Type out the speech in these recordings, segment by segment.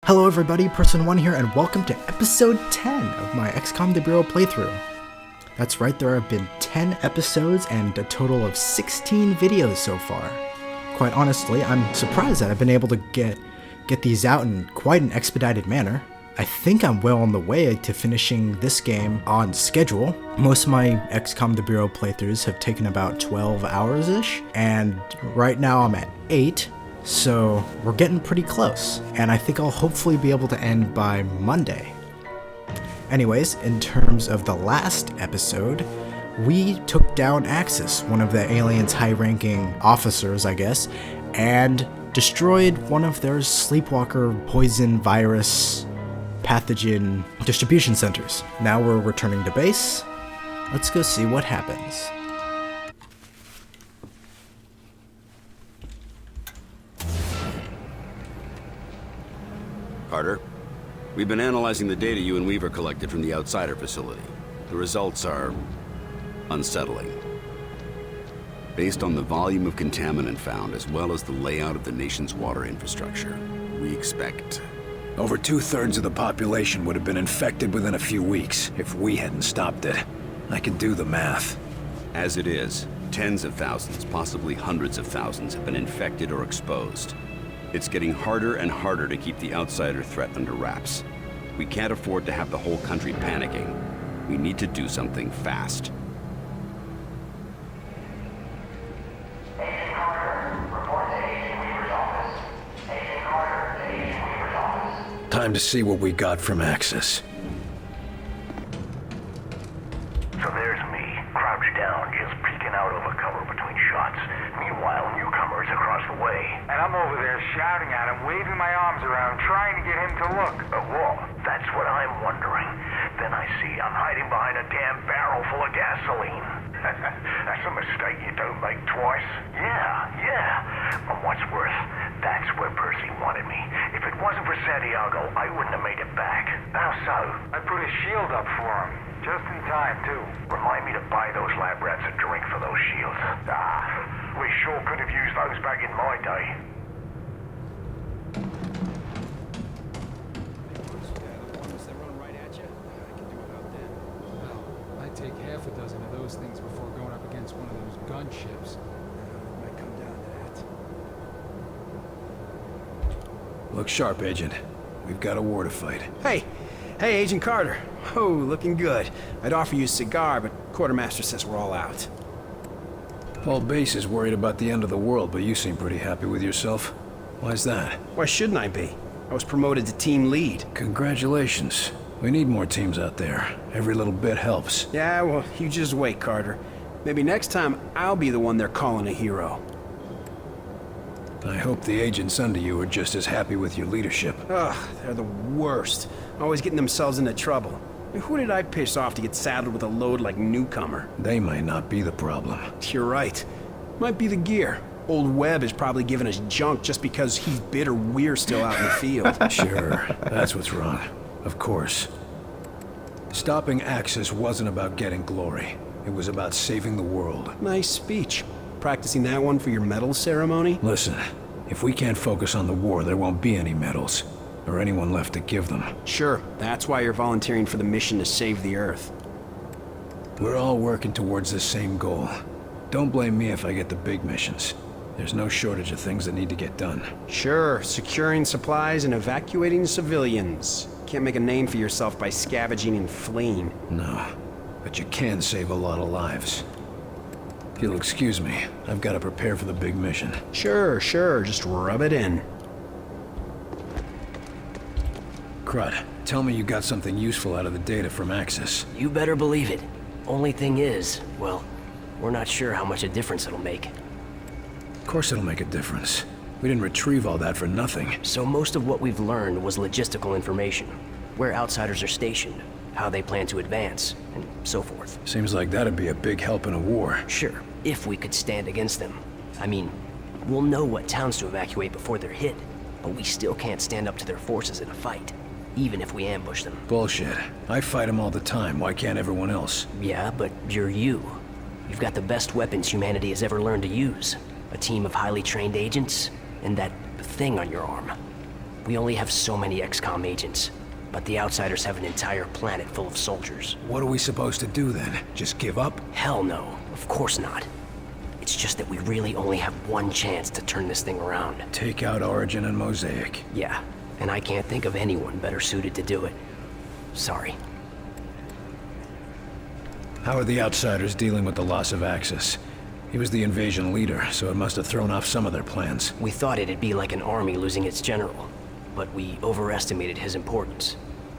Hello everybody, Person1 here, and welcome to episode 10 of my XCOM The Bureau playthrough. That's right, there have been 10 episodes and a total of 16 videos so far. Quite honestly, I'm surprised that I've been able to get these out in quite an expedited manner. I think I'm well on the way to finishing this game on schedule. Most of my XCOM The Bureau playthroughs have taken about 12 hours-ish, and right now I'm at 8. So we're getting pretty close, and I think I'll hopefully be able to end by Monday. Anyways, in terms of the last episode, we took down Axis, one of the aliens' high-ranking officers, I guess, and destroyed one of their sleepwalker poison virus pathogen distribution centers. Now we're returning to base. Let's go see what happens. Carter, we've been analyzing the data you and Weaver collected from the Outsider facility. The results are unsettling. Based on the volume of contaminant found, as well as the layout of the nation's water infrastructure, we expect... Over 2/3 of the population would have been infected within a few weeks if we hadn't stopped it. I can do the math. As it is, tens of thousands, possibly hundreds of thousands, have been infected or exposed. It's getting harder and harder to keep the outsider threat under wraps. We can't afford to have the whole country panicking. We need to do something fast. Agent Carter, report to Agent Weaver's office. Agent Carter to Agent Weaver's office. Time to see what we got from Axis. So there's me, crouched down, just peeking out over cover between shots. Meanwhile, newcomers across the way. And I'm over there shouting at him, waving my arms around, trying to get him to look. Well, that's what I'm wondering. Then I see I'm hiding behind a damn barrel full of gasoline. That's a mistake you don't make twice. Yeah. But what's worse, that's where Percy wanted me. If it wasn't for Santiago, I wouldn't have made it back. How so? I put a shield up for him, just in time, too. Remind me to buy those lab rats a drink for those shields. We sure could have used those back in my day. I'd take half a dozen of those things before going up against one of those gunships. It might come down to that. Look sharp, Agent. We've got a war to fight. Hey, Agent Carter. Oh, looking good. I'd offer you a cigar, but Quartermaster says we're all out. Paul Base is worried about the end of the world, but you seem pretty happy with yourself. Why's that? Why shouldn't I be? I was promoted to team lead. Congratulations. We need more teams out there. Every little bit helps. Yeah, well, you just wait, Carter. Maybe next time I'll be the one they're calling a hero. I hope the agents under you are just as happy with your leadership. Ugh, they're the worst. Always getting themselves into trouble. And who did I piss off to get saddled with a load like Newcomer? They might not be the problem. You're right. Might be the gear. Old Webb is probably giving us junk just because he's bitter we're still out in the field. Sure, that's what's wrong. Of course. Stopping Axis wasn't about getting glory. It was about saving the world. Nice speech. Practicing that one for your medal ceremony? Listen, if we can't focus on the war, there won't be any medals. Or anyone left to give them. Sure, that's why you're volunteering for the mission to save the Earth. We're all working towards the same goal. Don't blame me if I get the big missions. There's no shortage of things that need to get done. Sure, securing supplies and evacuating civilians. Can't make a name for yourself by scavenging and fleeing. No, but you can save a lot of lives. If you'll excuse me, I've got to prepare for the big mission. Sure, just rub it in. Crud, tell me you got something useful out of the data from Axis. You better believe it. Only thing is, well, we're not sure how much a difference it'll make. Of course it'll make a difference. We didn't retrieve all that for nothing. So most of what we've learned was logistical information. Where outsiders are stationed, how they plan to advance, and so forth. Seems like that'd be a big help in a war. Sure, if we could stand against them. I mean, we'll know what towns to evacuate before they're hit, but we still can't stand up to their forces in a fight, even if we ambush them. Bullshit. I fight them all the time. Why can't everyone else? Yeah, but you're you. You've got the best weapons humanity has ever learned to use. A team of highly trained agents, and that thing on your arm. We only have so many XCOM agents, but the Outsiders have an entire planet full of soldiers. What are we supposed to do then? Just give up? Hell no, of course not. It's just that we really only have one chance to turn this thing around. Take out Origin and Mosaic. Yeah, and I can't think of anyone better suited to do it. Sorry. How are the Outsiders dealing with the loss of Axis? He was the invasion leader, so it must have thrown off some of their plans. We thought it'd be like an army losing its general, but we overestimated his importance.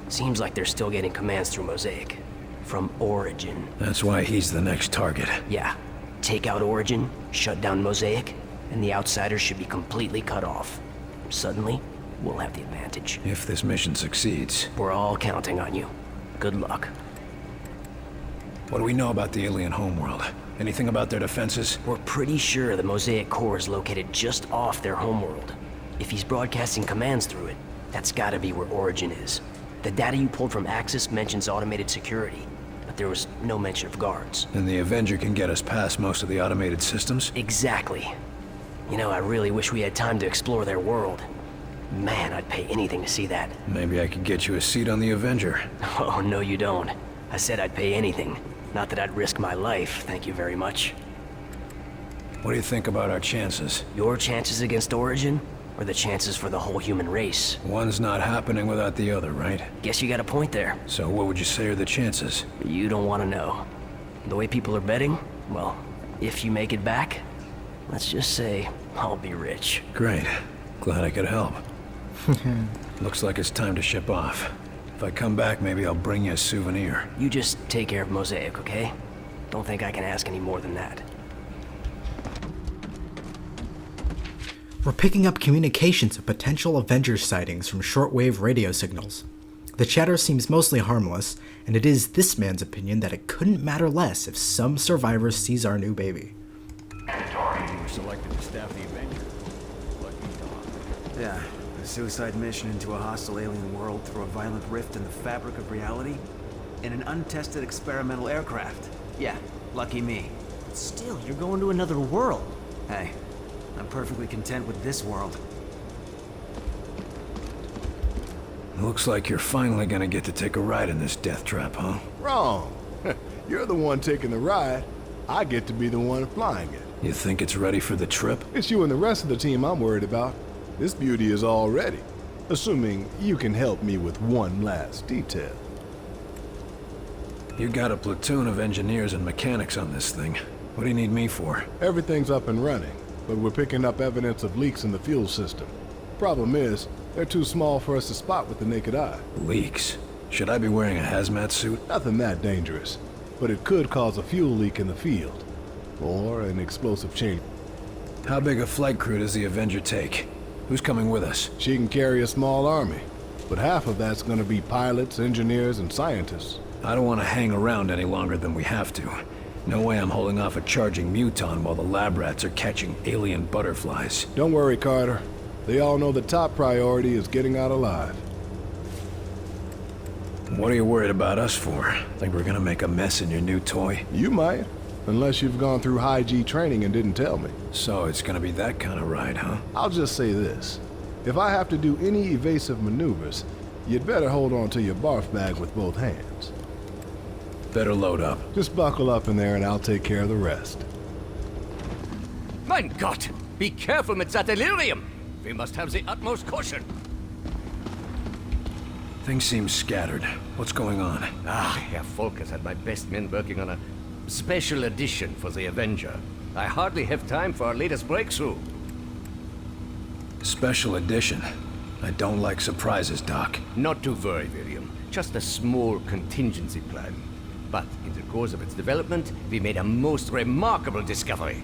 Seems like they're still getting commands through Mosaic. From Origin. That's why he's the next target. Yeah. Take out Origin, shut down Mosaic, and the Outsiders should be completely cut off. Suddenly, we'll have the advantage. If this mission succeeds. We're all counting on you. Good luck. What do we know about the alien homeworld? Anything about their defenses? We're pretty sure the Mosaic core is located just off their homeworld. If he's broadcasting commands through it, that's gotta be where Origin is. The data you pulled from Axis mentions automated security, but there was no mention of guards. And the Avenger can get us past most of the automated systems? Exactly. You know, I really wish we had time to explore their world. Man, I'd pay anything to see that. Maybe I could get you a seat on the Avenger. Oh, no you don't. I said I'd pay anything. Not that I'd risk my life, thank you very much. What do you think about our chances? Your chances against Origin, or the chances for the whole human race? One's not happening without the other, right? Guess you got a point there. So what would you say are the chances? You don't want to know. The way people are betting, well, if you make it back, let's just say I'll be rich. Great. Glad I could help. Looks like it's time to ship off. If I come back, maybe I'll bring you a souvenir. You just take care of Mosaic, okay? Don't think I can ask any more than that. We're picking up communications of potential Avengers sightings from shortwave radio signals. The chatter seems mostly harmless, and it is this man's opinion that it couldn't matter less if some survivor sees our new baby. You were selected to staff the Avenger. Lucky dog. Yeah, a suicide mission into a hostile alien world through a violent rift in the fabric of reality? In an untested experimental aircraft. Yeah, lucky me. Still, you're going to another world. Hey, I'm perfectly content with this world. Looks like you're finally gonna get to take a ride in this death trap, huh? Wrong. You're the one taking the ride. I get to be the one flying it. You think it's ready for the trip? It's you and the rest of the team I'm worried about. This beauty is all ready. Assuming you can help me with one last detail. You got a platoon of engineers and mechanics on this thing. What do you need me for? Everything's up and running, but we're picking up evidence of leaks in the fuel system. Problem is, they're too small for us to spot with the naked eye. Leaks? Should I be wearing a hazmat suit? Nothing that dangerous, but it could cause a fuel leak in the field. Or an explosive chain. How big a flight crew does the Avenger take? Who's coming with us? She can carry a small army, but half of that's gonna be pilots, engineers, and scientists. I don't want to hang around any longer than we have to. No way I'm holding off a charging muton while the lab rats are catching alien butterflies. Don't worry, Carter. They all know the top priority is getting out alive. What are you worried about us for? Think we're gonna make a mess in your new toy? You might, unless you've gone through high-G training and didn't tell me. So it's gonna be that kind of ride, huh? I'll just say this. If I have to do any evasive maneuvers, you'd better hold on to your barf bag with both hands. Better load up. Just buckle up in there and I'll take care of the rest. Mein Gott! Be careful mit that delirium! We must have the utmost caution. Things seem scattered. What's going on? Herr Volkers had my best men working on a special edition for the Avenger. I hardly have time for our latest breakthrough. Special edition? I don't like surprises, Doc. Not to worry, William. Just a small contingency plan. But in the course of its development, we made a most remarkable discovery.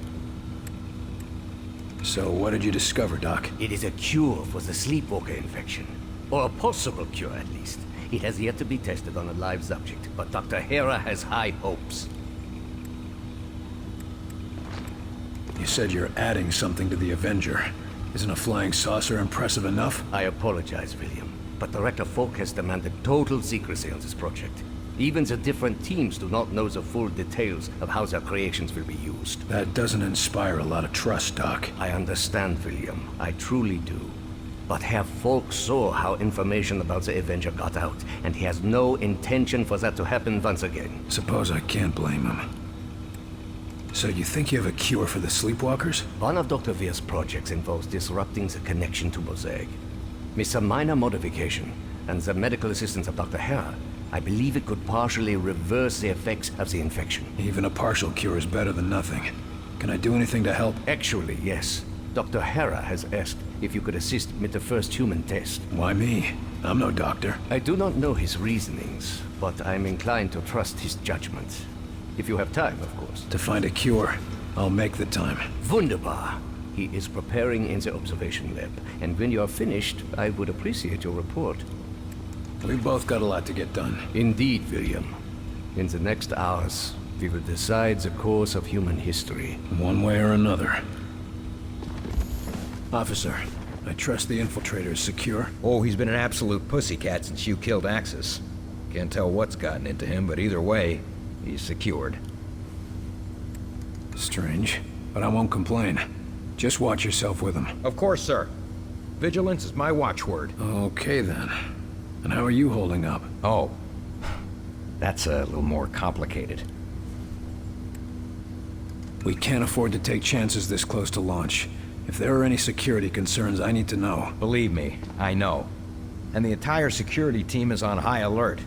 So what did you discover, Doc? It is a cure for the sleepwalker infection. Or a possible cure, at least. It has yet to be tested on a live subject, but Dr. Hera has high hopes. You said you're adding something to the Avenger. Isn't a flying saucer impressive enough? I apologize, William, but Director Falk has demanded total secrecy on this project. Even the different teams do not know the full details of how their creations will be used. That doesn't inspire a lot of trust, Doc. I understand, William. I truly do. But Herr Folk saw how information about the Avenger got out, and he has no intention for that to happen once again. Suppose I can't blame him. So you think you have a cure for the Sleepwalkers? One of Dr. Veer's projects involves disrupting the connection to Mosaic. With some minor modification, and the medical assistance of Dr. Hera, I believe it could partially reverse the effects of the infection. Even a partial cure is better than nothing. Can I do anything to help? Actually, yes. Dr. Hera has asked if you could assist with the first human test. Why me? I'm no doctor. I do not know his reasonings, but I'm inclined to trust his judgment. If you have time, of course. To find a cure, I'll make the time. Wunderbar. He is preparing in the observation lab, and when you are finished, I would appreciate your report. We've both got a lot to get done. Indeed, William. In the next hours, we will decide the course of human history. One way or another. Officer, I trust the infiltrator is secure. Oh, he's been an absolute pussycat since you killed Axis. Can't tell what's gotten into him, but either way, he's secured. Strange, but I won't complain. Just watch yourself with him. Of course, sir. Vigilance is my watchword. Okay, then. And how are you holding up? Oh, that's a little more complicated. We can't afford to take chances this close to launch. If there are any security concerns, I need to know. Believe me, I know. And the entire security team is on high alert.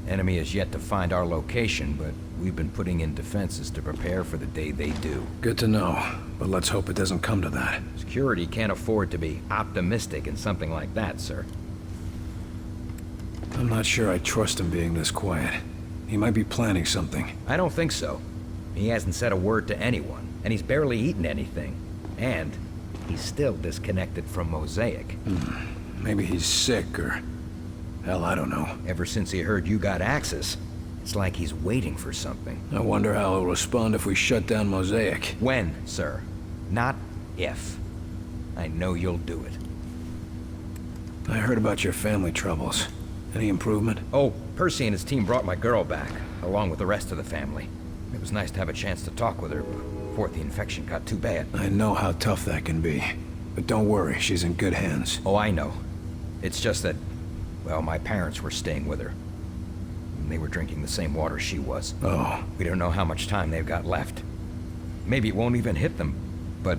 Enemy has yet to find our location, but we've been putting in defenses to prepare for the day they do. Good to know, but let's hope it doesn't come to that. Security can't afford to be optimistic in something like that, sir. I'm not sure I trust him being this quiet. He might be planning something. I don't think so. He hasn't said a word to anyone, and he's barely eaten anything. And he's still disconnected from Mosaic. Maybe he's sick or... hell, I don't know. Ever since he heard you got Axis, it's like he's waiting for something. I wonder how he'll respond if we shut down Mosaic. When, sir. Not if. I know you'll do it. I heard about your family troubles. Any improvement? Oh, Percy and his team brought my girl back, along with the rest of the family. It was nice to have a chance to talk with her before the infection got too bad. I know how tough that can be. But don't worry, she's in good hands. Oh, I know. It's just that, well, my parents were staying with her. They were drinking the same water she was. Oh. We don't know how much time they've got left. Maybe it won't even hit them, but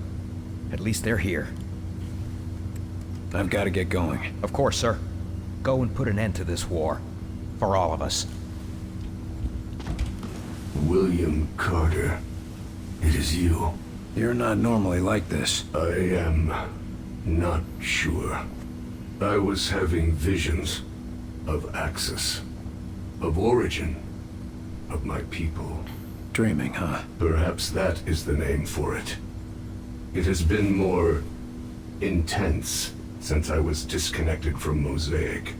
at least they're here. I've got to get going. Of course, sir. Go and put an end to this war. For all of us. William Carter. It is you. You're not normally like this. I am not sure. I was having visions of Axis, of origin, of my people. Dreaming, huh? Perhaps that is the name for it. It has been more intense since I was disconnected from Mosaic.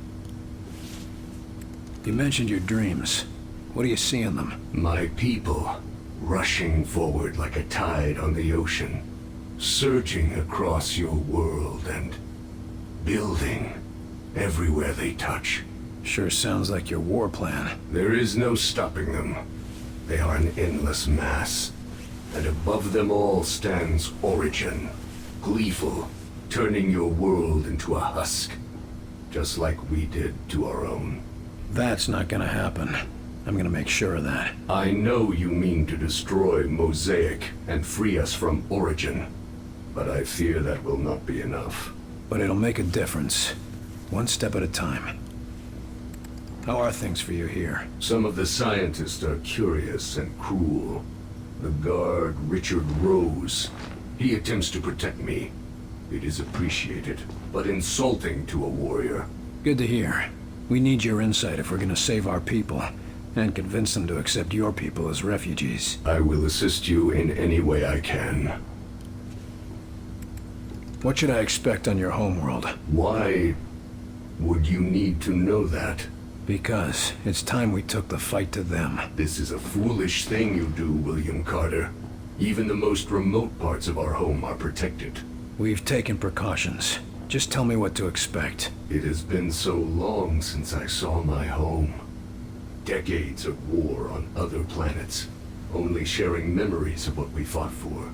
You mentioned your dreams. What do you see in them? My people, rushing forward like a tide on the ocean, surging across your world and building everywhere they touch. Sure sounds like your war plan. There is no stopping them. They are an endless mass. And above them all stands Origin, gleeful, turning your world into a husk, just like we did to our own. That's not gonna happen. I'm gonna make sure of that. I know you mean to destroy Mosaic and free us from Origin, but I fear that will not be enough. But it'll make a difference. One step at a time. How are things for you here? Some of the scientists are curious and cruel. The guard, Richard Rose, he attempts to protect me. It is appreciated, but insulting to a warrior. Good to hear. We need your insight if we're gonna save our people, and convince them to accept your people as refugees. I will assist you in any way I can. What should I expect on your homeworld? Why would you need to know that? Because it's time we took the fight to them. This is a foolish thing you do, William Carter. Even the most remote parts of our home are protected. We've taken precautions. Just tell me what to expect. It has been so long since I saw my home. Decades of war on other planets, only sharing memories of what we fought for.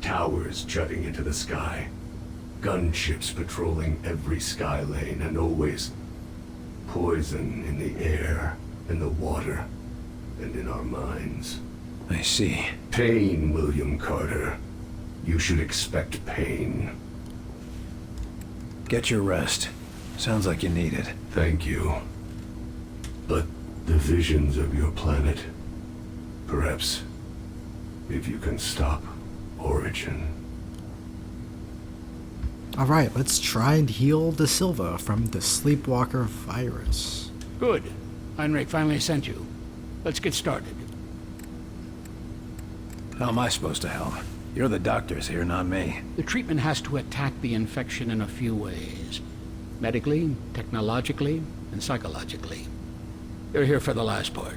Towers jutting into the sky. Gunships patrolling every sky lane, and always poison in the air, in the water, and in our minds. I see. Pain, William Carter. You should expect pain. Get your rest. Sounds like you need it. Thank you. But the visions of your planet, perhaps, if you can stop Origin. Alright, let's try and heal De Silva from the Sleepwalker virus. Good. Heinrich finally sent you. Let's get started. How am I supposed to help? You're the doctors here, not me. The treatment has to attack the infection in a few ways. Medically, technologically, and psychologically. You're here for the last part.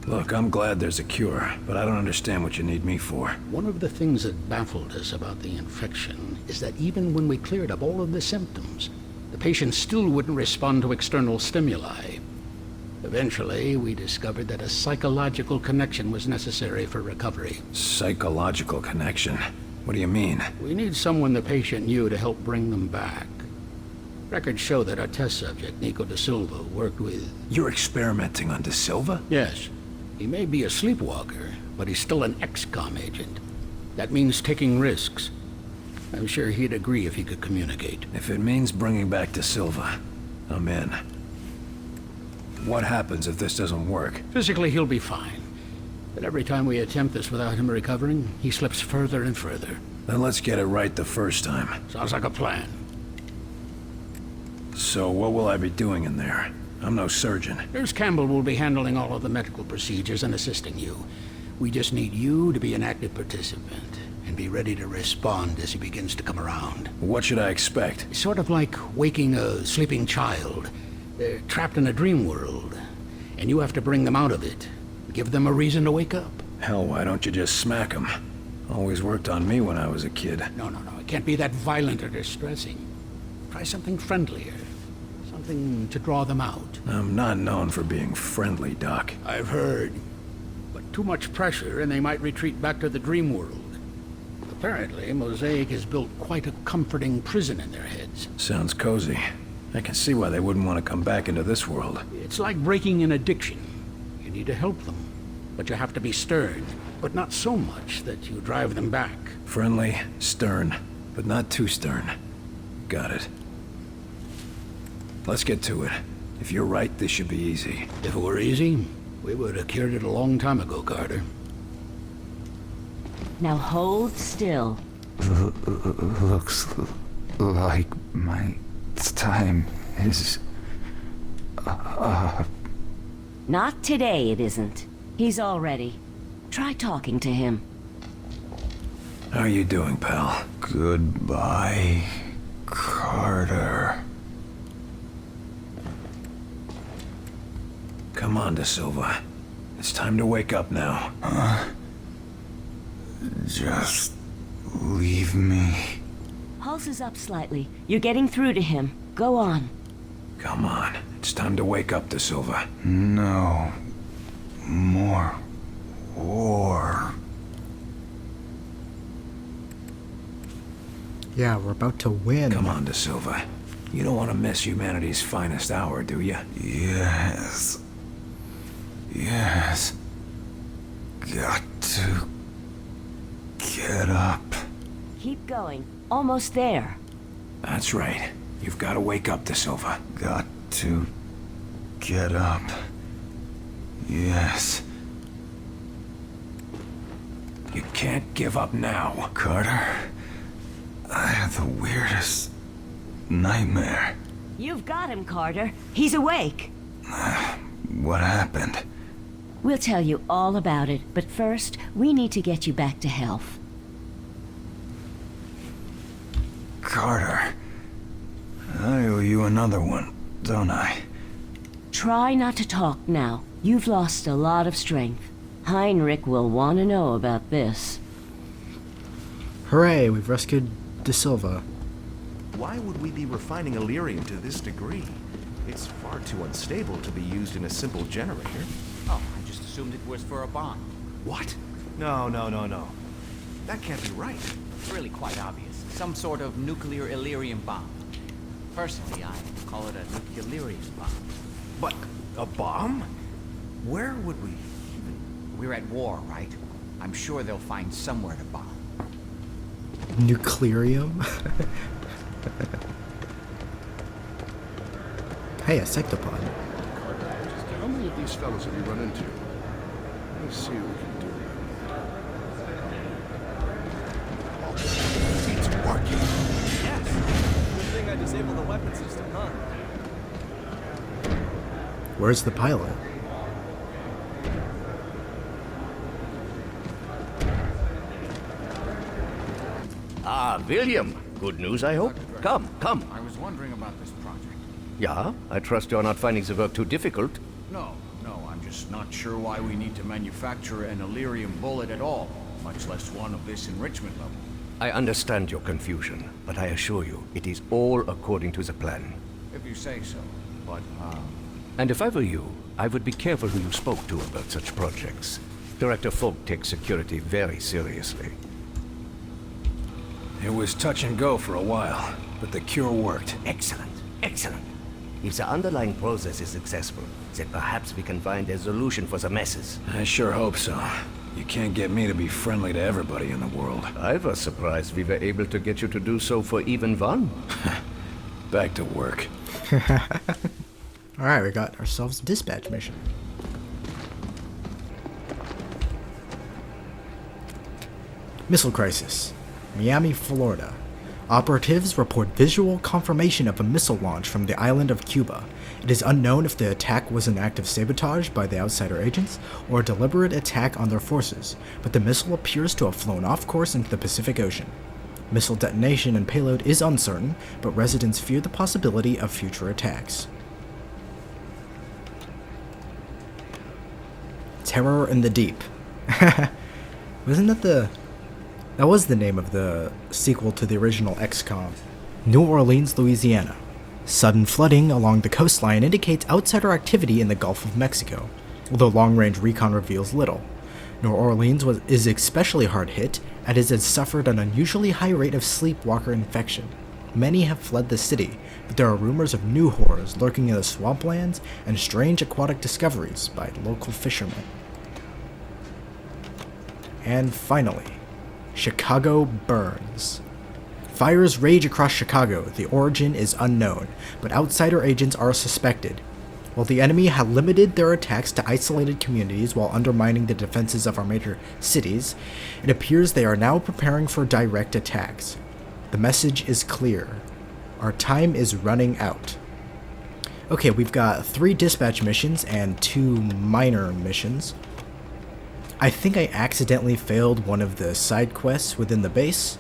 Look, I'm glad there's a cure, but I don't understand what you need me for. One of the things that baffled us about the infection is that even when we cleared up all of the symptoms, the patient still wouldn't respond to external stimuli. Eventually, we discovered that a psychological connection was necessary for recovery. Psychological connection? What do you mean? We need someone the patient knew to help bring them back. Records show that our test subject, Nico De Silva, worked with... You're experimenting on De Silva? Yes. He may be a sleepwalker, but he's still an XCOM agent. That means taking risks. I'm sure he'd agree if he could communicate. If it means bringing back De Silva, I'm in. What happens if this doesn't work? Physically, he'll be fine. But every time we attempt this without him recovering, he slips further and further. Then let's get it right the first time. Sounds like a plan. So what will I be doing in there? I'm no surgeon. Nurse Campbell will be handling all of the medical procedures and assisting you. We just need you to be an active participant and be ready to respond as he begins to come around. What should I expect? Sort of like waking a sleeping child. They're trapped in a dream world, and you have to bring them out of it. Give them a reason to wake up. Hell, why don't you just smack them? Always worked on me when I was a kid. No. It can't be that violent or distressing. Try something friendlier. Something to draw them out. I'm not known for being friendly, Doc. I've heard. But too much pressure and they might retreat back to the dream world. Apparently, Mosaic has built quite a comforting prison in their heads. Sounds cozy. I can see why they wouldn't want to come back into this world. It's like breaking an addiction. You need to help them. But you have to be stern. But not so much that you drive them back. Friendly, stern, but not too stern. Got it. Let's get to it. If you're right, this should be easy. If it were easy, we would have cured it a long time ago, Carter. Now hold still. Looks like my time is up. Not today, it isn't. He's all ready. Try talking to him. How are you doing, pal? Goodbye, Carter. Come on, De Silva. It's time to wake up now. Just leave me. Pulse is up slightly. You're getting through to him. Go on. Come on. It's time to wake up, De Silva. No. More war. Yeah, we're about to win. Come on, De Silva. You don't want to miss humanity's finest hour, do you? Yes. Yes. Got to get up. Keep going. Almost there. That's right. You've got to wake up, De Silva. Got to get up. Yes. You can't give up now. Carter, I had the weirdest nightmare. You've got him, Carter. He's awake. What happened? We'll tell you all about it, but first, we need to get you back to health. Carter, I owe you another one, don't I? Try not to talk now. You've lost a lot of strength. Heinrich will want to know about this. Hooray, we've rescued De Silva. Why would we be refining Illyrium to this degree? It's far too unstable to be used in a simple generator. Oh, I just assumed it was for a bomb. What? No. That can't be right. It's really quite obvious. Some sort of nuclear Illyrium bomb. Personally, I call it a nuclearium bomb. But a bomb? Where would we? We're at war, right? I'm sure they'll find somewhere to bomb. Nuclearium? Hey, a sectopod. How many of these fellas have you run into? Let's see what we can do. It's working. Yes. Good thing I disabled the weapon system, huh? Where's the pilot? Ah, William. Good news, I hope. Come, come. I was wondering about this project. Yeah, I trust you're not finding the work too difficult. No, I'm just not sure why we need to manufacture an Illyrium bullet at all, much less one of this enrichment level. I understand your confusion, but I assure you, it is all according to the plan. If you say so, but, And if I were you, I would be careful who you spoke to about such projects. Director Folk takes security very seriously. It was touch and go for a while, but the cure worked. Excellent, excellent. If the underlying process is successful, then perhaps we can find a solution for the messes. I sure hope so. You can't get me to be friendly to everybody in the world. I was surprised we were able to get you to do so for even one. Back to work. Alright, we got ourselves a dispatch mission. Missile crisis. Miami, Florida. Operatives report visual confirmation of a missile launch from the island of Cuba. It is unknown if the attack was an act of sabotage by the outsider agents or a deliberate attack on their forces, but the missile appears to have flown off course into the Pacific Ocean. Missile detonation and payload is uncertain, but residents fear the possibility of future attacks. Terror in the Deep. Wasn't that the... That was the name of the sequel to the original XCOM. New Orleans, Louisiana. Sudden flooding along the coastline indicates outsider activity in the Gulf of Mexico, although long-range recon reveals little. New Orleans is especially hard hit, as it has suffered an unusually high rate of sleepwalker infection. Many have fled the city, but there are rumors of new horrors lurking in the swamplands and strange aquatic discoveries by local fishermen. And finally, Chicago burns. Fires rage across Chicago. The origin is unknown, but outsider agents are suspected. While the enemy had limited their attacks to isolated communities while undermining the defenses of our major cities, it appears they are now preparing for direct attacks. The message is clear. Our time is running out. Okay, we've got 3 dispatch missions and 2 minor missions. I think I accidentally failed one of the side quests within the base,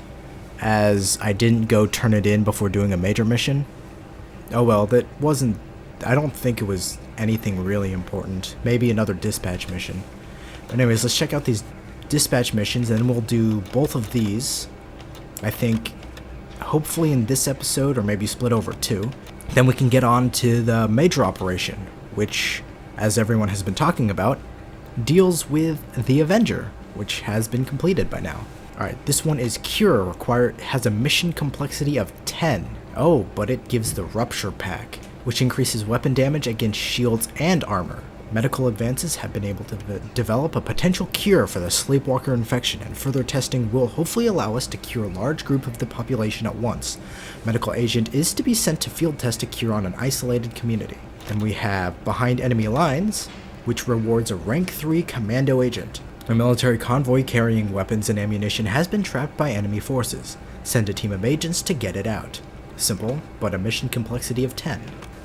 as I didn't go turn it in before doing a major mission. Oh well, that wasn't... I don't think it was anything really important. Maybe another dispatch mission. But anyways, let's check out these dispatch missions, and then we'll do both of these. I think, hopefully in this episode, or maybe split over 2. Then we can get on to the major operation, which, as everyone has been talking about, deals with the Avenger, which has been completed by now. Alright, this one is Cure, has a mission complexity of 10. Oh, but it gives the Rupture Pack, which increases weapon damage against shields and armor. Medical advances have been able to develop a potential cure for the sleepwalker infection, and further testing will hopefully allow us to cure a large group of the population at once. Medical agent is to be sent to field test a cure on an isolated community. Then we have Behind Enemy Lines, which rewards a rank 3 commando agent. A military convoy carrying weapons and ammunition has been trapped by enemy forces. Send a team of agents to get it out. Simple, but a mission complexity of 10.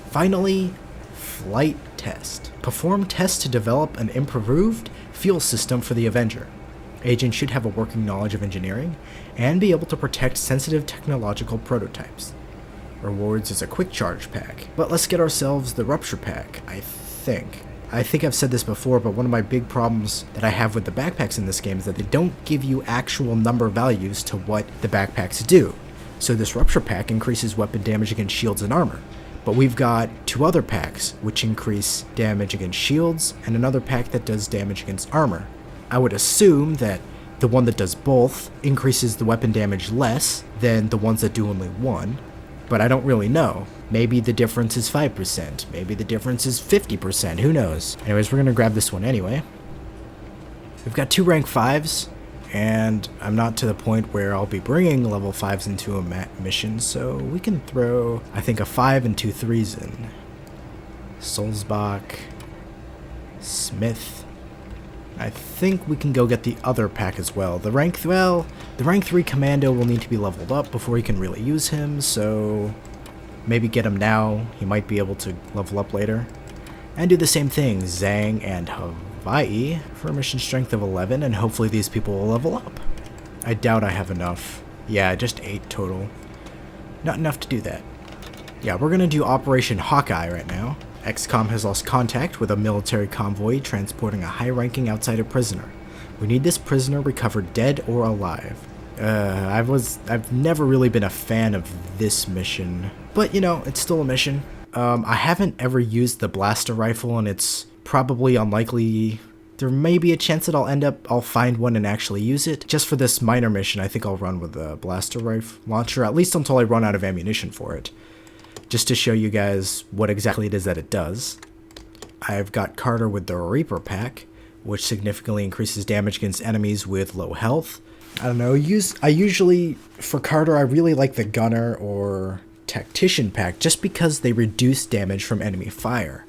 Finally, Flight Test. Perform tests to develop an improved fuel system for the Avenger. Agents should have a working knowledge of engineering and be able to protect sensitive technological prototypes. Rewards is a quick charge pack. But let's get ourselves the Rupture Pack, I think I've said this before, but one of my big problems that I have with the backpacks in this game is that they don't give you actual number values to what the backpacks do. So this Rupture Pack increases weapon damage against shields and armor. But we've got 2 other packs, which increase damage against shields, and another pack that does damage against armor. I would assume that the one that does both increases the weapon damage less than the ones that do only one, but I don't really know. Maybe the difference is 5%, maybe the difference is 50%, who knows. Anyways, we're gonna grab this one anyway. We've got 2 rank 5s, and I'm not to the point where I'll be bringing level 5s into a mission, so we can throw, I think, a 5 and 2 3s in. Solzbach, Smith. I think we can go get the other pack as well. The rank 3 commando will need to be leveled up before you can really use him, so maybe get him now. He might be able to level up later. And do the same thing, Zhang and Hawaii for a mission strength of 11, and hopefully these people will level up. I doubt I have enough. Yeah, just 8 total. Not enough to do that. Yeah, we're gonna do Operation Hawkeye right now. XCOM has lost contact with a military convoy transporting a high-ranking outsider prisoner. We need this prisoner recovered dead or alive. I've never really been a fan of this mission, but you know, it's still a mission. I haven't ever used the blaster rifle, and it's probably unlikely. There may be a chance that I'll find one and actually use it. Just for this minor mission, I think I'll run with the blaster rifle launcher, at least until I run out of ammunition for it. Just to show you guys what exactly it is that it does. I've got Carter with the Reaper pack, which significantly increases damage against enemies with low health. I don't know, I usually, for Carter, I really like the Gunner or Tactician pack just because they reduce damage from enemy fire,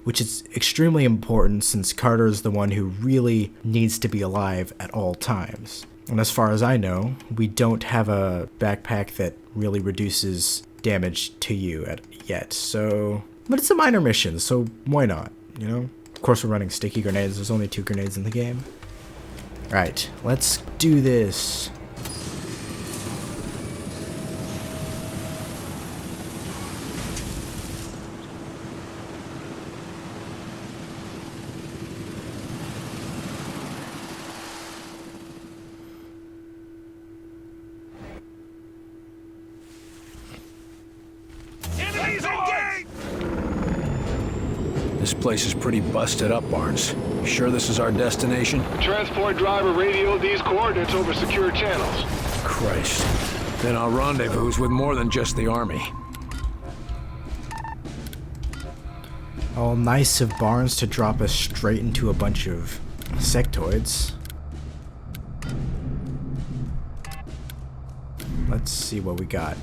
which is extremely important since Carter is the one who really needs to be alive at all times. And as far as I know, we don't have a backpack that really reduces damage to you yet, so, but it's a minor mission, so why not, you know? Of course we're running sticky grenades, there's only 2 grenades in the game. Alright, let's do this. This place is pretty busted up, Barnes. You sure this is our destination? Transport driver radioed these coordinates over secure channels. Christ. Then our rendezvous with more than just the army. All nice of Barnes to drop us straight into a bunch of sectoids. Let's see what we got.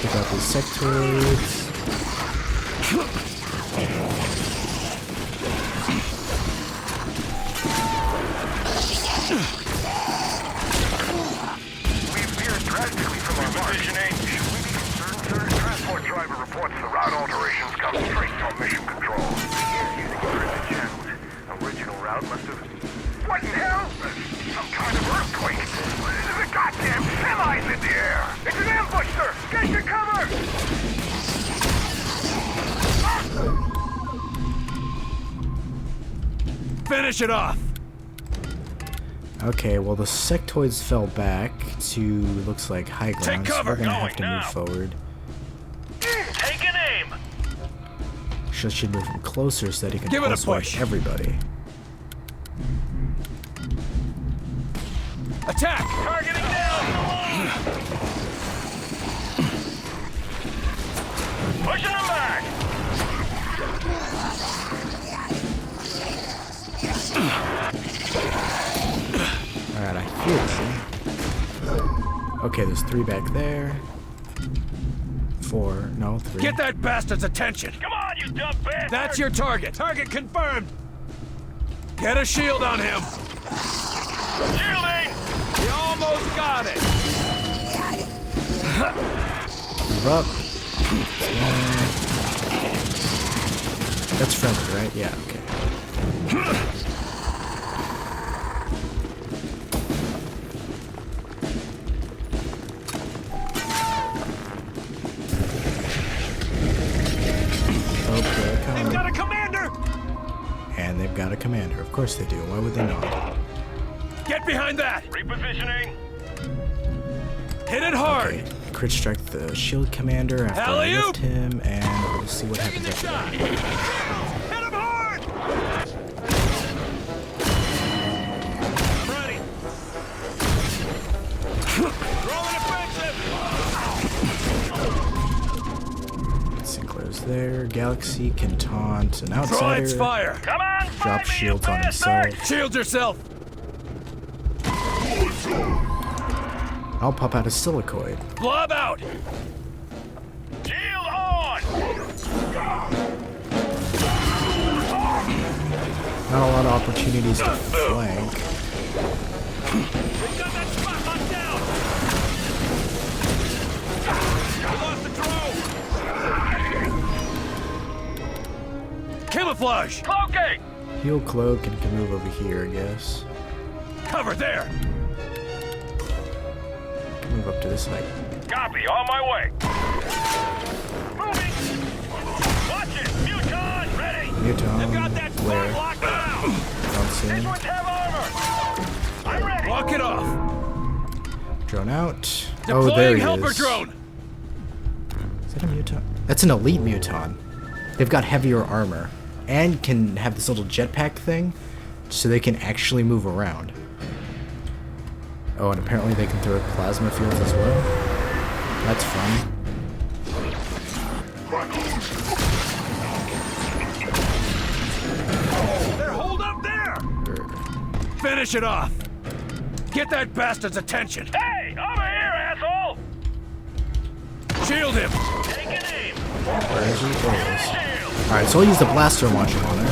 Pick out these sectoids. We veered drastically from our mark. Should we be concerned, sir? Transport driver reports the route alterations come straight from mission control. He is using encrypted channels. Original route must have... What in hell? Some kind of earthquake. There's a goddamn semis in the air. It's an ambush, sir. Get your cover. Finish it off! Okay, well the sectoids fell back to, looks like, high ground, so we're gonna have to move forward. Take an aim. Should move him closer so that he can Give it a pulse wipe push. everybody. Attack! Targeting down. Pushing them back. Alright, I hear them. Okay, there's 3 back there. 4, no, 3. Get that bastard's attention! Come on, you dumb bastard! That's your target! Target confirmed! Get a shield on him! Shielding! You almost got it! Move up. That's friendly, right? Yeah, okay. Okay, come on. They've got a commander! And they've got a commander. Of course they do. Why would they not? Get behind that! Repositioning. Hit it hard! Okay. Crit strike the shield commander after I lift him, and we'll see what happens after that. Hit him hard! I'm ready. Rolling offensive! Sinclair's there. Galaxy can taunt an outsider. Try its fire! Come on, Drop shields on himself. Shield yourself! I'll pop out a silicoid. Blob out! Shield on! Not a lot of opportunities to flank. We got that spot locked down! We lost the drone! Camouflage! Cloaking! Heal cloak and can move over here, I guess. Cover there! Move up to this height. Copy, on my way. Moving! Watch it! Muton, ready! Muton, They've got that where? spot locked down! Don't see These him. ones have armor! I'm ready! Walk it off! Drone out. Deploying Oh, there he helper is. drone! Is that a Muton? That's an elite Muton. They've got heavier armor and can have this little jetpack thing, so they can actually move around. Oh, and apparently they can throw plasma fields as well. That's fun. They're holed up there! Finish it off! Get that bastard's attention! Hey, over here, asshole! Shield him! Take an aim! Where is he? There he is. Alright, so I'll use the blaster launcher on it.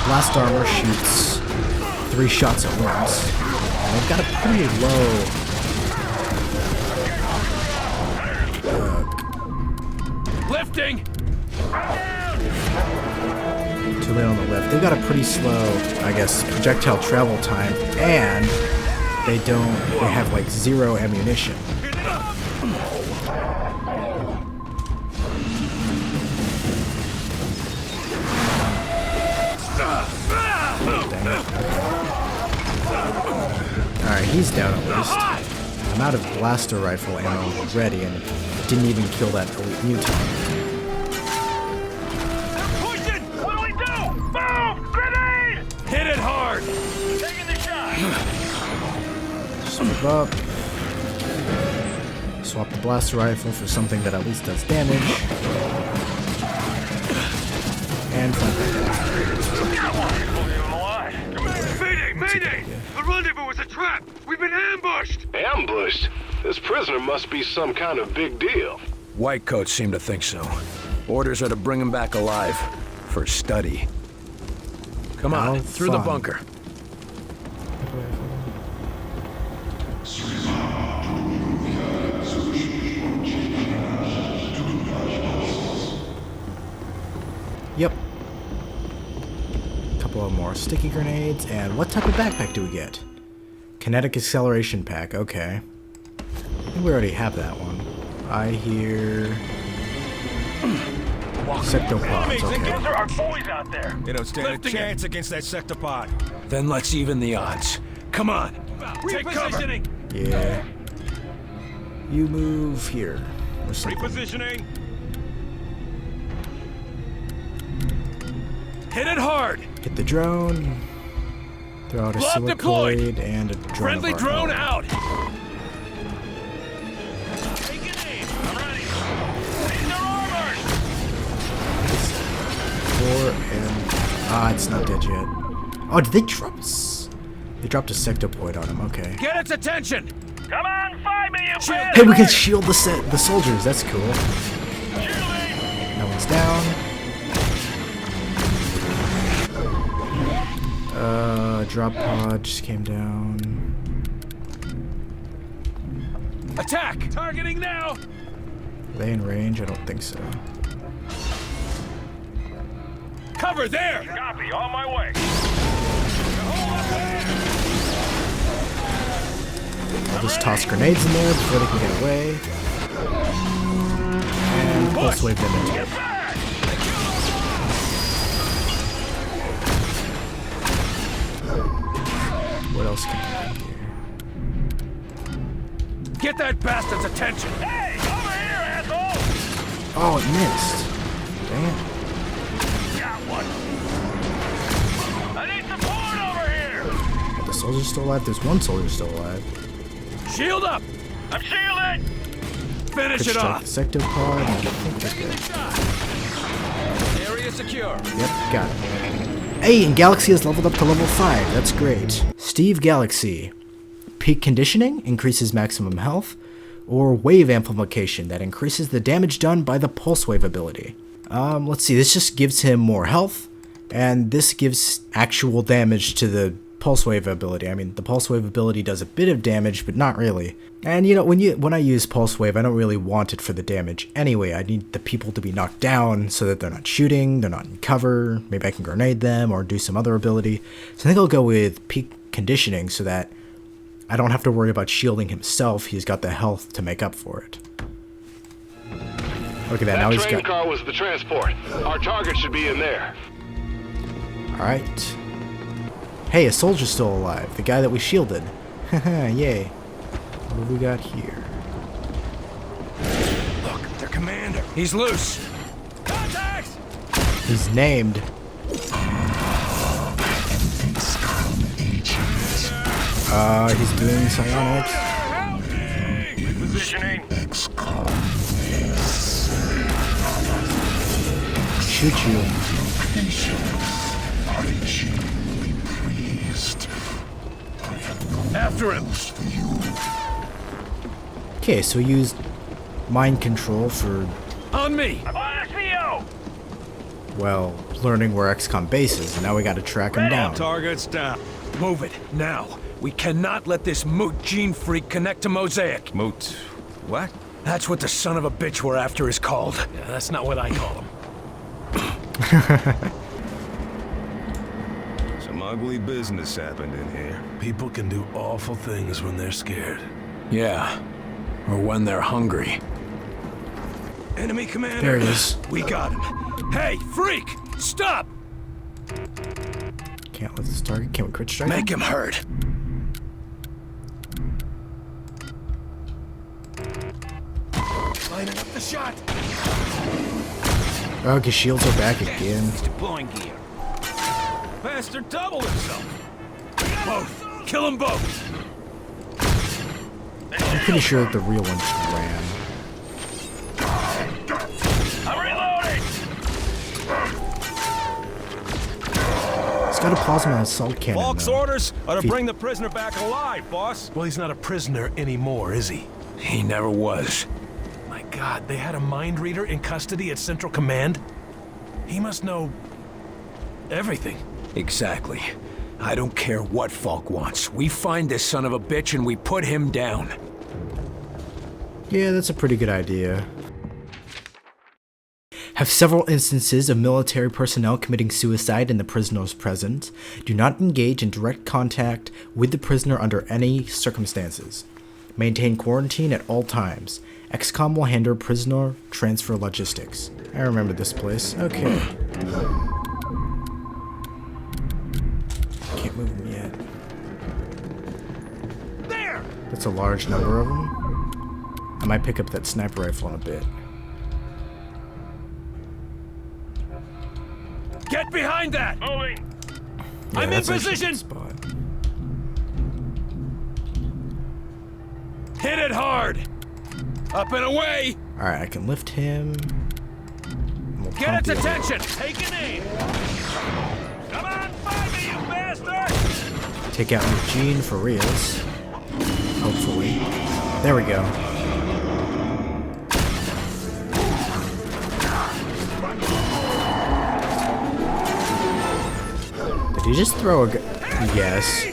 Blast armor shoots 3 shots at once. And they've got a pretty low... Lifting! Too late on the lift. They've got a pretty slow, I guess, projectile travel time, and they have like 0 ammunition. Alright, he's down at least. I'm out of blaster rifle ammo already, and didn't even kill that elite mutant. Pushing! What do we do? Move! Grenade! Hit it hard! Taking the shot! Just move up. Swap the blaster rifle for something that at least does damage. And flank back down. Mayday! Mayday! The rendezvous was a trap! We've been ambushed! Ambushed? This prisoner must be some kind of big deal. Whitecoats seem to think so. Orders are to bring him back alive. For study. Come on, through the bunker. Yep. Couple of more sticky grenades, and what type of backpack do we get? Kinetic acceleration pack, okay. I think we already have that one. I hear... Sectopods, okay. Those are our boys out there! They don't stand a chance against that sectopod. Then let's even the odds. Come on, take cover. Yeah. You move here. Or something. Repositioning! Hit it hard! Hit the drone. Throw out a Blob deployed. silicoid and a drone. Friendly of our drone own. out! Take an aim! I'm ready! These are armored! 4 and... Ah, it's not dead yet. Oh, did they drop They dropped a sectopoid on him, okay. Get its attention! Come on, find me, you Hey, we can shield the soldiers, that's cool. No one's down. Drop pod just came down. Attack! Targeting now! Are they in range? I don't think so. Cover there! Copy, on my way. I'll just toss grenades in there before they can get away. And pulse wave them into it. What else can I do here? Get that bastard's attention! Hey, over here, asshole! Oh, it missed. Damn. Got one. I need support over here! The soldier's still alive? There's one soldier still alive. Shield up! I'm shielded! Finish it off! The sectopod, and I think we're good. Area secure. Yep, got it. Hey, and Galaxy has leveled up to level 5. That's great. Steve Galaxy. Peak conditioning increases maximum health, or wave amplification that increases the damage done by the pulse wave ability. Let's see, this just gives him more health, and this gives actual damage to the pulse wave ability. I mean, the pulse wave ability does a bit of damage, but not really. And you know, when I use pulse wave, I don't really want it for the damage. Anyway, I need the people to be knocked down so that they're not shooting, they're not in cover. Maybe I can grenade them or do some other ability. So I think I'll go with peak conditioning so that I don't have to worry about shielding himself. He's got the health to make up for it. Look at that. Now he's got. That train car was the transport. Our target should be in there. All right. Hey, a soldier's still alive. The guy that we shielded. Haha, yay. What do we got here? Look, their commander. He's loose. Contacts! He's named. He's doing psionics. Repositioning. Shoot you. After him. Okay, so we used mind control for, On me. well, learning where XCOM base is, and now we gotta track him down. Targets down. Move it, now. We cannot let this Moot gene freak connect to Mosaic. Moot... what? That's what the son of a bitch we're after is called. Yeah, that's not what I call him. Some ugly business happened in here. People can do awful things when they're scared. Yeah, or when they're hungry. Enemy commander. There he is. We got him. Hey, freak! Stop! Can't let this target. Can we crit strike? Make him hurt. Lining up the shot. Oh, his shields are back again. Deploying gear. Bastard doubled himself. Both. Kill them both. I'm pretty sure that the real one just ran. I'm reloading. He's got a plasma assault cannon. Falk's though. orders are to bring the prisoner back alive, boss. Well, he's not a prisoner anymore, is he? He never was. My God, they had a mind reader in custody at Central Command? He must know everything. Exactly. I don't care what Falk wants. We find this son of a bitch and we put him down. Yeah, that's a pretty good idea. Have several instances of military personnel committing suicide in the prisoner's presence. Do not engage in direct contact with the prisoner under any circumstances. Maintain quarantine at all times. XCOM will handle prisoner transfer logistics. I remember this place. Okay. Can't move them yet. There! That's a large number of them. I might pick up that sniper rifle in a bit. Get behind that! Moving! Yeah, I'm in position! Spot. Hit it hard! Up and away! Alright, I can lift him. We'll Get its pump the other- attention! Take an aim! Come on, find me, you bastard! Take out Eugene for reals. Hopefully. There we go. Did he just throw a yes.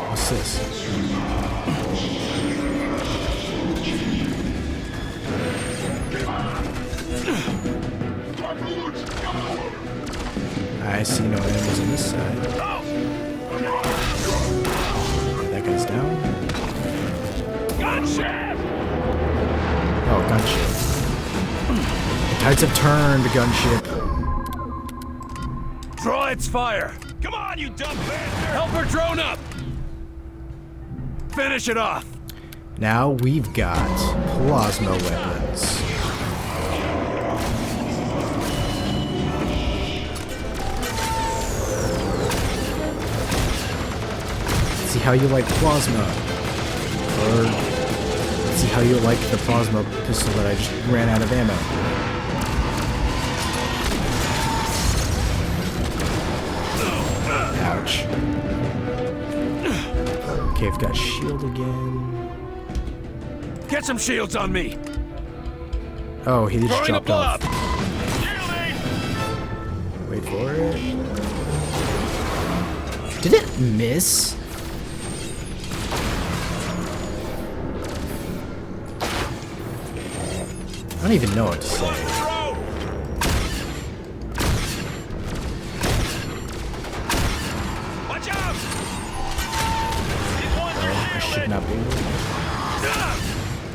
What's this? I see no enemies on this side. That guy's down. Gunship! Oh, gunship. The tides have turned, gunship. Draw its fire! Come on, you dumb bastard! Help her drone up! Finish it off! Now we've got plasma weapons. Let's see how you like plasma. Or let's see how you like the plasma pistol that I just ran out of ammo. Ouch. Okay, I've got shield again. Get some shields on me! Oh, he just Throwing dropped a off. blob. Wait for it. Did it miss? I don't even know what to say. Watch out! Oh, I should not be.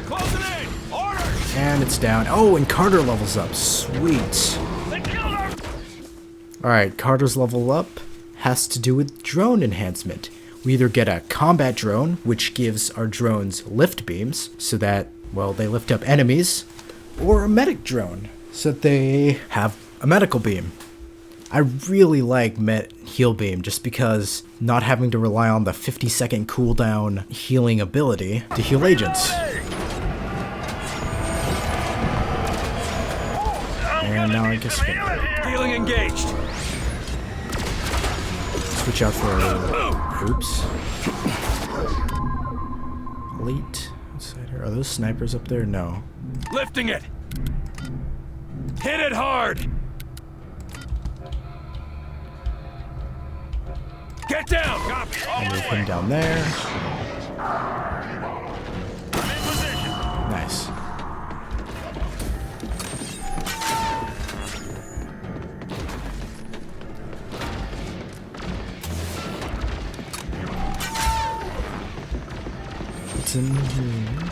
Closing in! Orders! And it's down. Oh, and Carter levels up. Sweet. Alright, Carter's level up has to do with drone enhancement. We either get a combat drone, which gives our drones lift beams, so that, well, they lift up enemies, or a medic drone, so that they have a medical beam. I really like heal beam just because not having to rely on the 50-second cooldown healing ability to heal agents. And now I guess Healing engaged. Switch out for oops. Elite outsider. Are those snipers up there? No. Lifting it. Hit it hard. Get down. Copy. I'll move him down there. Nice. What's in here?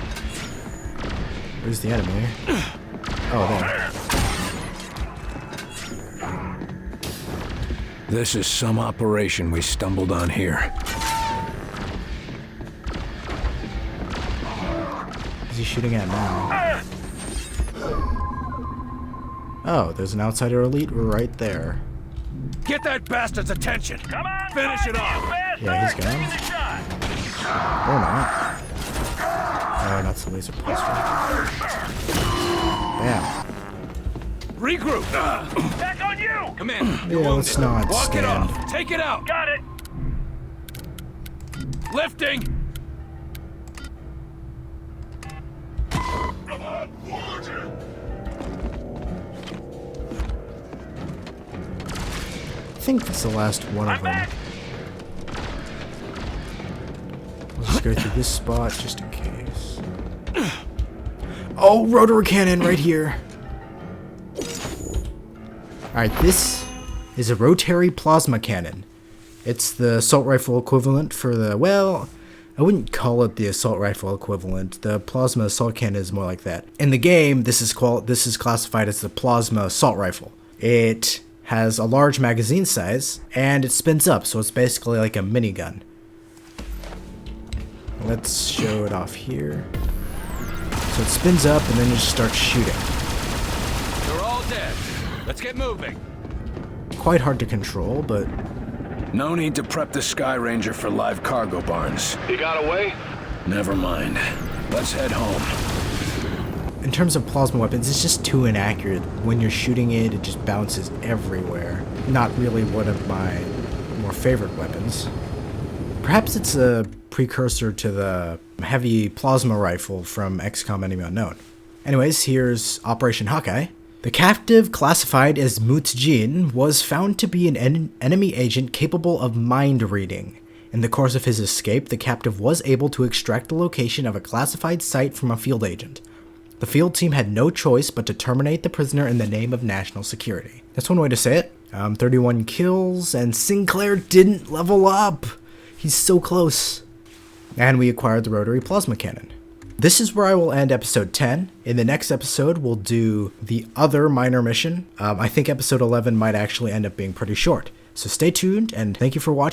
Where's the enemy? Oh, there. This is some operation we stumbled on here. Who's he shooting at now? Oh, there's an outsider elite right there. Get that bastard's attention. Come on, finish it off. Yeah, he's gone. Or not. Oh, not the laser pulse. Bam. Regroup. Back on you. Come in. Yeah, let's not Walk stand. it off. Take it out. Got it. Lifting. I think that's the last one of them. Let's just go through this spot just in case. Oh, rotary cannon right here. Alright, this is a rotary plasma cannon. It's the assault rifle equivalent for the, well, I wouldn't call it the assault rifle equivalent. The plasma assault cannon is more like that. In the game, this is classified as the plasma assault rifle. It has a large magazine size, and it spins up, so it's basically like a minigun. Let's show it off here. So it spins up, and then it just starts shooting. They're all dead. Let's get moving. Quite hard to control, but... No need to prep the Sky Ranger for live cargo barns. He got away? Never mind. Let's head home. In terms of plasma weapons, it's just too inaccurate. When you're shooting it, it just bounces everywhere. Not really one of my more favorite weapons. Perhaps it's a precursor to the heavy plasma rifle from XCOM Enemy Unknown. Anyways, here's Operation Hawkeye. The captive, classified as Mutjin, was found to be an enemy agent capable of mind reading. In the course of his escape, the captive was able to extract the location of a classified site from a field agent. The field team had no choice but to terminate the prisoner in the name of national security. That's one way to say it. 31 kills, and Sinclair didn't level up. He's so close. And we acquired the rotary plasma cannon. This is where I will end episode 10. In the next episode, we'll do the other minor mission. I think episode 11 might actually end up being pretty short. So stay tuned, and thank you for watching.